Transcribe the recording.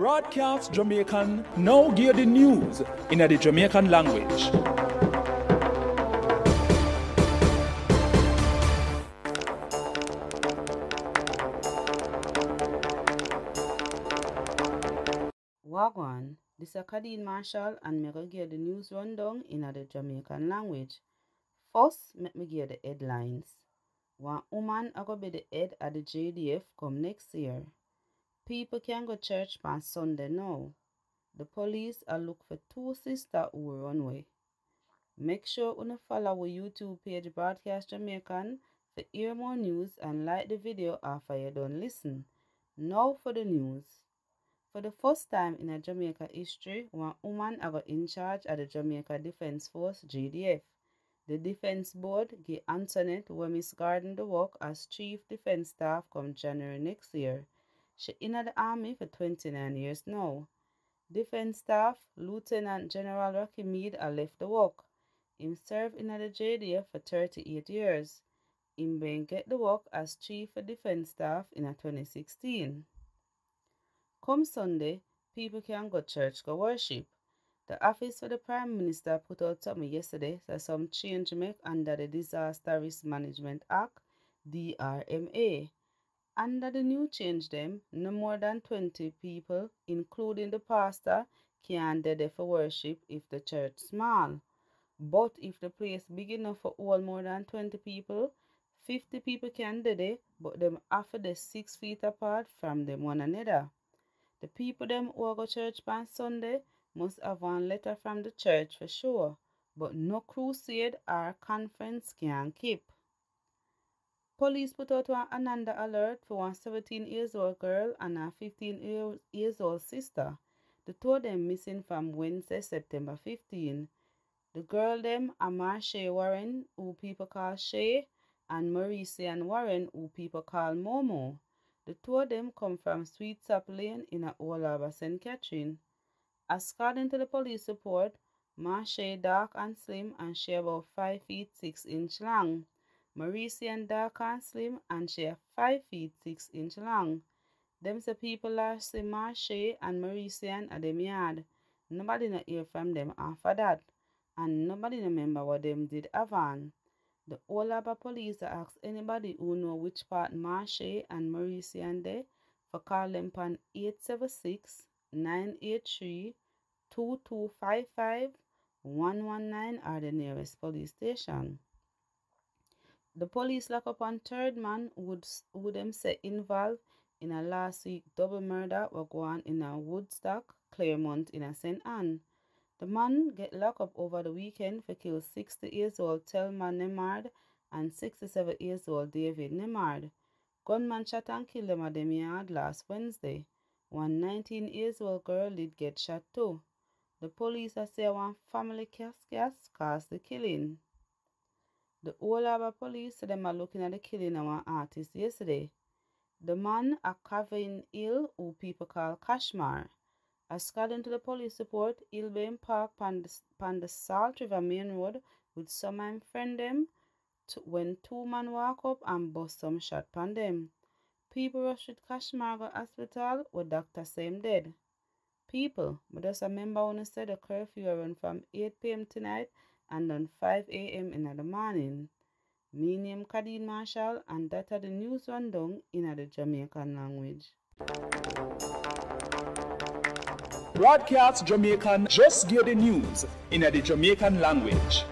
Braadkyaas Jamiekan now give the news in the Jamaican language. Wagwan, this is Kadeen Marshall and me go give the news rundown in the Jamaican language. First, let me give the headlines. One woman a go be the head of the JDF come next year. People can go church on Sunday now. The police are look for two sisters who run away. Make sure you follow our YouTube page Braadkyaas Jamiekan for hear more news and like the video after you done listen. Now for the news. For the first time in a Jamaica history, one woman got in charge of the Jamaica Defence Force JDF. The Defence Board gave Antoinette Wemis Garden the work as Chief Defence Staff come January next year. She in the army for 29 years now. Defence Staff Lieutenant General Rocky Mead left the work. Him served in the JDF for 38 years. Him been get the work as Chief of Defence Staff in 2016. Come Sunday, people can go church go worship. The Office for the Prime Minister put out something yesterday that some change make under the Disaster Risk Management Act, DRMA. Under the new change them, no more than 20 people, including the pastor, can be there for worship if the church small. But if the place big enough for all more than 20 people, 50 people can be there, but them after the 6 feet apart from them one another. The people them who go church on Sunday must have one letter from the church for sure, but no crusade or conference can keep. Police put out one another alert for one 17-year-old girl and a 15-year-old sister. The two of them missing from Wednesday, September 15. The girl them are Marsha Warren, who people call Shay, and Maurician Warren, who people call Momo. The two of them come from Sweet Sap Lane in a Old Harbour, St. Catherine. According to the police report, Marsha dark and slim and she about 5 feet 6 inches long. Maurician dark and slim and she 5 feet 6 inches long. Them say people last say Marsha and Maurician at them yard. Nobody not hear from them after that, and nobody remember what them did avant. The Old Harbour police ask anybody who know which part Marsha and Maurician they for call them on 876-983-2255-119 or the nearest police station. The police lock up on third man who them say involved in a last week double murder were going in a Woodstock, Claremont in a St. Anne. The man get locked up over the weekend for kill 60-year-old Thelma Nemard and 67-year-old David Nemard. Gunman shot and killed them at them yard last Wednesday. One 19-year-old girl did get shot too. The police say one family casket caused the killing. The Old Harbour police say them are looking at the killing of one artist yesterday. The man a Kevin Hill, who people call Kashmar. According to the police report, he'll be parked on the Salt River Main Road with some of friend them when two men walk up and bust some shot on them. People rush with Kashmar to hospital with doctor say him dead. People, but just remember when I said the curfew run from 8 p.m. tonight and then 5 a.m. in the morning. Me name Kadeen Marshall and that are the news rundown in the Jamaican language. Braadkyaas Jamiekan just give the news in the Jamaican language.